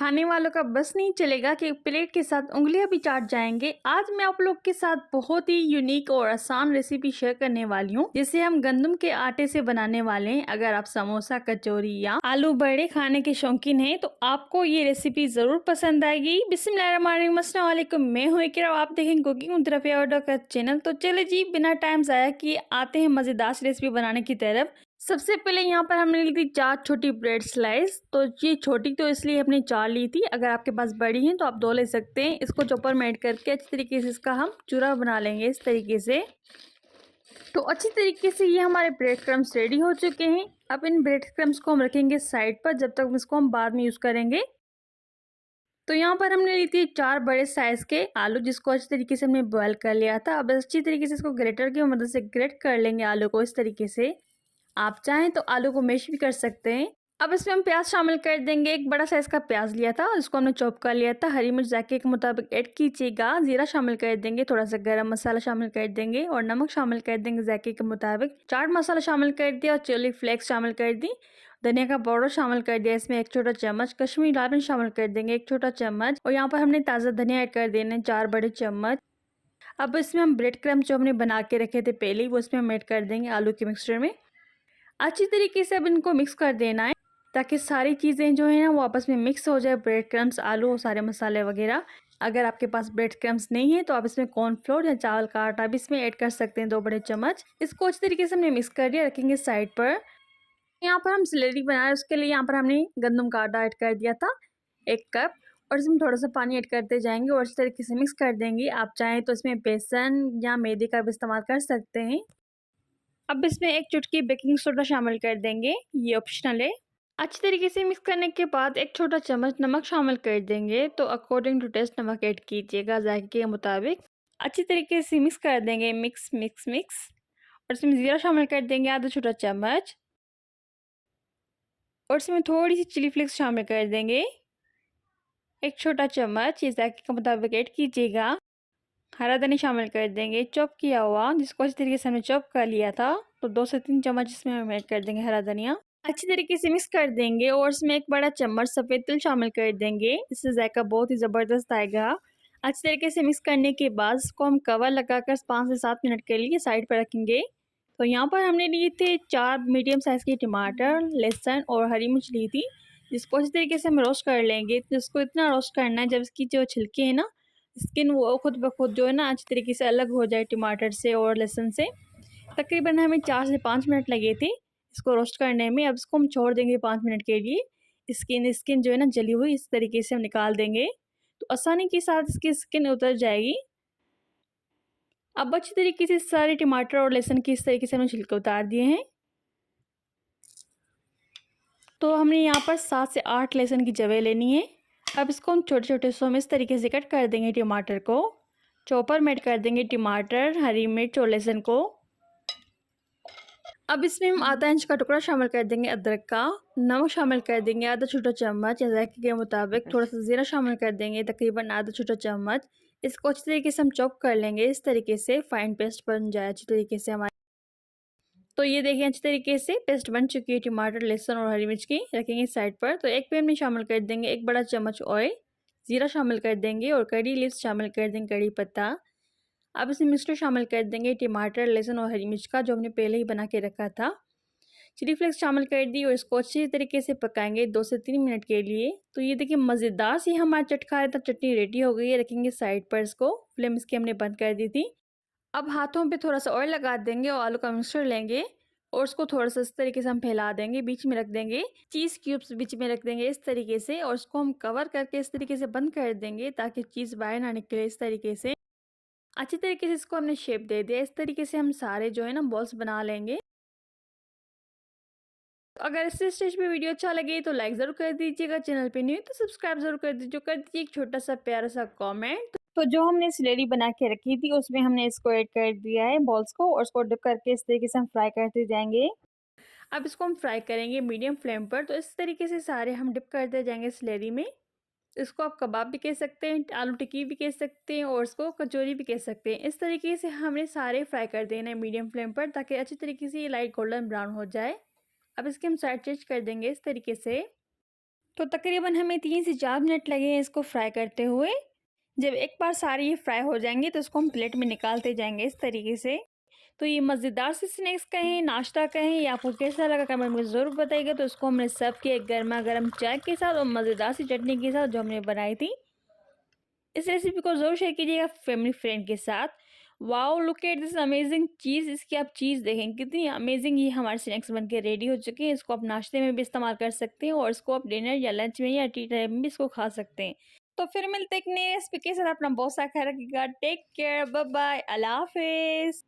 खाने वालों का बस नहीं चलेगा कि प्लेट के साथ उंगलियां भी चाट जाएंगे। आज मैं आप लोग के साथ बहुत ही यूनिक और आसान रेसिपी शेयर करने वाली हूँ, जिसे हम गंदम के आटे से बनाने वाले हैं। अगर आप समोसा, कचौरी या आलू बड़े खाने के शौकीन हैं तो आपको ये रेसिपी जरूर पसंद आएगी। बिस्मिल्लाहिर्रहमानिर्रहीम, अस्सलाम वालेकुम। मैं हूँ इकरा, आप देखेंगे कुकिंग विद रफिया ऑर्डर का चैनल। तो चले जी, बिना टाइम ज़ाया किए आते हैं मज़ेदार रेसिपी बनाने की तरफ। सबसे पहले यहाँ पर हमने ली थी 4 छोटी ब्रेड स्लाइस। तो ये छोटी तो इसलिए हमने 4 ली थी, अगर आपके पास बड़ी हैं तो आप 2 ले सकते हैं। इसको चॉपर में ऐड करके अच्छी तरीके से इसका हम चूरा बना लेंगे इस तरीके से। तो अच्छी तरीके से ये हमारे ब्रेड क्रम्स रेडी हो चुके हैं। अब इन ब्रेड क्रम्स को हम रखेंगे साइड पर, जब तक इसको हम बाद में यूज़ करेंगे। तो यहाँ पर हमने ली थी 4 बड़े साइज़ के आलू, जिसको अच्छी तरीके से हमने बॉयल कर लिया था। अब अच्छी तरीके से इसको ग्रेटर की मदद से ग्रेट कर लेंगे आलू को इस तरीके से। आप चाहें तो आलू को मैश भी कर सकते हैं। अब इसमें हम प्याज शामिल कर देंगे। एक बड़ा साइज़ का प्याज लिया था, इसको हमने चॉप कर लिया था। हरी मिर्च जायके के मुताबिक ऐड कीजिएगा। जीरा शामिल कर देंगे, थोड़ा सा गरम मसाला शामिल कर देंगे और नमक शामिल कर देंगे जायके के मुताबिक। चाट मसाला शामिल कर दिया और चिली फ्लेक्स शामिल कर दी। धनिया का पाउडर शामिल कर दिया, इसमें 1 छोटा चम्मच। कश्मीरी लाल मिर्च शामिल कर देंगे 1 छोटा चम्मच। और यहाँ पर हमने ताज़ा धनिया ऐड कर देने 4 बड़े चम्मच। अब इसमें हम ब्रेड क्रम्स जो हमने बना के रखे थे पहले ही, वो इसमें हम ऐड कर देंगे आलू के मिक्सचर में। अच्छी तरीके से अब इनको मिक्स कर देना है, ताकि सारी चीज़ें जो है ना वो आपस में मिक्स हो जाए। ब्रेड क्रम्स, आलू और सारे मसाले वगैरह। अगर आपके पास ब्रेड क्रम्स नहीं है तो आप इसमें कॉर्नफ्लोर या चावल का आटा भी इसमें ऐड कर सकते हैं 2 बड़े चम्मच। इसको अच्छी तरीके से हमने मिक्स कर दिया, रखेंगे साइड पर। यहाँ पर हम स्लेरी बना रहे हैं, उसके लिए यहाँ पर हमने गंदम का आटा ऐड कर दिया था 1 कप, और इसमें थोड़ा सा पानी ऐड करते जाएंगे और अच्छी तरीके से मिक्स कर देंगे। आप चाहें तो इसमें बेसन या मैदे का भी इस्तेमाल कर सकते हैं। अब इसमें 1 चुटकी बेकिंग सोडा शामिल कर देंगे, ये ऑप्शनल है। अच्छी तरीके से मिक्स करने के बाद 1 छोटा चम्मच नमक शामिल कर देंगे। तो अकॉर्डिंग टू टेस्ट नमक ऐड कीजिएगा जायके के मुताबिक। अच्छी तरीके से मिक्स कर देंगे, मिक्स मिक्स मिक्स। और इसमें ज़ीरा शामिल कर देंगे आधा छोटा चम्मच, और इसमें थोड़ी सी चिली फ्लेक्स शामिल कर देंगे 1 छोटा चम्मच, ये जायके के मुताबिक ऐड कीजिएगा। हरा धनिया शामिल कर देंगे चॉप किया हुआ, जिसको अच्छी तरीके से हमने चॉप कर लिया था। तो 2 से 3 चम्मच इसमें हम ऐड कर देंगे हरा धनिया। अच्छी तरीके से मिक्स कर देंगे और इसमें 1 बड़ा चम्मच सफ़ेद तिल शामिल कर देंगे, इससे जायका बहुत ही ज़बरदस्त आएगा। अच्छी तरीके से मिक्स करने के बाद इसको हम कवर लगाकर 5 से 7 मिनट के लिए साइड पर रखेंगे। तो यहाँ पर हमने लिए थे 4 मीडियम साइज़ के टमाटर, लहसुन और हरी मिर्च ली थी, जिसको अच्छी तरीके से हम रोस्ट कर लेंगे। तो इसको इतना रोस्ट करना है जब इसकी जो छिलके हैं ना, स्किन, वो खुद ब खुद जो है ना अच्छी तरीके से अलग हो जाए टमाटर से और लहसुन से। तकरीबन हमें 4 से 5 मिनट लगे थे इसको रोस्ट करने में। अब इसको हम छोड़ देंगे 5 मिनट के लिए। स्किन जो है ना जली हुई, इस तरीके से हम निकाल देंगे, तो आसानी के साथ इसकी स्किन उतर जाएगी। अब अच्छी तरीके से सारे टमाटर और लहसुन की इस तरीके से हमने छिलके उतार दिए हैं। तो हमने यहाँ पर 7 से 8 लहसुन की जवें लेनी है। अब इसको हम छोटे छोटे हिस्सों में इस तरीके से कट कर देंगे। टमाटर को चॉपर में ऐड कर देंगे, टमाटर, हरी मिर्च और लहसुन को। अब इसमें हम आधा इंच का टुकड़ा शामिल कर देंगे अदरक का। नमक शामिल कर देंगे आधा छोटा चम्मच, जायके के मुताबिक। थोड़ा सा ज़ीरा शामिल कर देंगे, तकरीबन आधा छोटा चम्मच। इसको अच्छी तरीके से हम चॉप कर लेंगे, इस तरीके से फाइन पेस्ट बन जाए अच्छी तरीके से हमारी। तो ये देखिए अच्छी तरीके से पेस्ट बन चुकी है टमाटर, लहसुन और हरी मिर्च की। रखेंगे साइड पर। तो एक पैन में शामिल कर देंगे 1 बड़ा चम्मच ऑयल, ज़ीरा शामिल कर देंगे और कड़ी लीव्स शामिल कर देंगे, कड़ी पत्ता। अब इसमें मिक्सचर शामिल कर देंगे टमाटर, लहसुन और हरी मिर्च का, जो हमने पहले ही बना के रखा था। चिली फ्लेक्स शामिल कर दी और इसको अच्छी तरीके से पकाएंगे 2 से 3 मिनट के लिए। तो ये देखिए मज़ेदार सी हमारी चटखारेदार चटनी रेडी हो गई है। रखेंगे साइड पर इसको। फ्लेम इसकी हमने बंद कर दी थी। अब हाथों पे थोड़ा सा ऑयल लगा देंगे और आलू का मिक्सचर लेंगे और उसको थोड़ा सा इस तरीके से हम फैला देंगे, बीच में रख देंगे। चीज़ क्यूब्स बीच में रख देंगे इस तरीके से, और उसको हम कवर करके इस तरीके से बंद कर देंगे, ताकि चीज़ बाहर ना निकले। इस तरीके से अच्छी तरीके से इसको हमने शेप दे दिया। इस तरीके से हम सारे जो है ना बॉल्स बना लेंगे। तो अगर इस स्टेज पे वीडियो अच्छा लगे तो लाइक ज़रूर कर दीजिएगा, चैनल पे न्यू है तो सब्सक्राइब ज़रूर कर दीजिए, कर दीजिए एक छोटा सा प्यारा सा कमेंट। तो जो हमने स्लेरी बना के रखी थी उसमें हमने इसको ऐड कर दिया है बॉल्स को, और उसको डिप करके इस तरीके से हम फ्राई करते जाएंगे। अब इसको हम फ्राई करेंगे मीडियम फ्लेम पर। तो इस तरीके से सारे हम डिप करते जाएंगे स्लेरी में। इसको आप कबाब भी कह सकते हैं, आलू टिक्की भी कह सकते हैं, और इसको कचौरी भी कह सकते हैं। इस तरीके से हमने सारे फ्राई कर देना है मीडियम फ्लेम पर, ताकि अच्छी तरीके से ये लाइट गोल्डन ब्राउन हो जाए। अब इसके हम साइड चेंज कर देंगे इस तरीके से। तो तकरीबन हमें 3 से 4 मिनट लगे हैं इसको फ्राई करते हुए। जब एक बार सारी ये फ्राई हो जाएँगे तो इसको हम प्लेट में निकालते जाएँगे इस तरीके से। तो ये मज़ेदार से स्नैक्स कहें, नाश्ता कहें या आपको कैसा लगा कमेंट में ज़रूर बताइएगा। तो इसको हमने सर्व किया गरमा-गरम चाय के साथ और मज़ेदार सी चटनी के साथ जो हमने बनाई थी। इस रेसिपी को ज़रूर शेयर कीजिएगा फैमिली फ्रेंड के साथ। Wow! Look at this amazing चीज़, इसकी आप चीज़ देखें कितनी अमेजिंग, ये हमारे स्नैक्स बनके रेडी हो चुके हैं। इसको आप नाश्ते में भी इस्तेमाल कर सकते हैं और इसको आप डिनर या लंच में या टी टाइम में भी इसको खा सकते हैं। तो फिर मिलते हैं एक नई रेसिपी के साथ। अपना बहुत सा ख्याल रखिएगा। टेक केयर, बाय बाय, अल्लाह हाफ़िज़।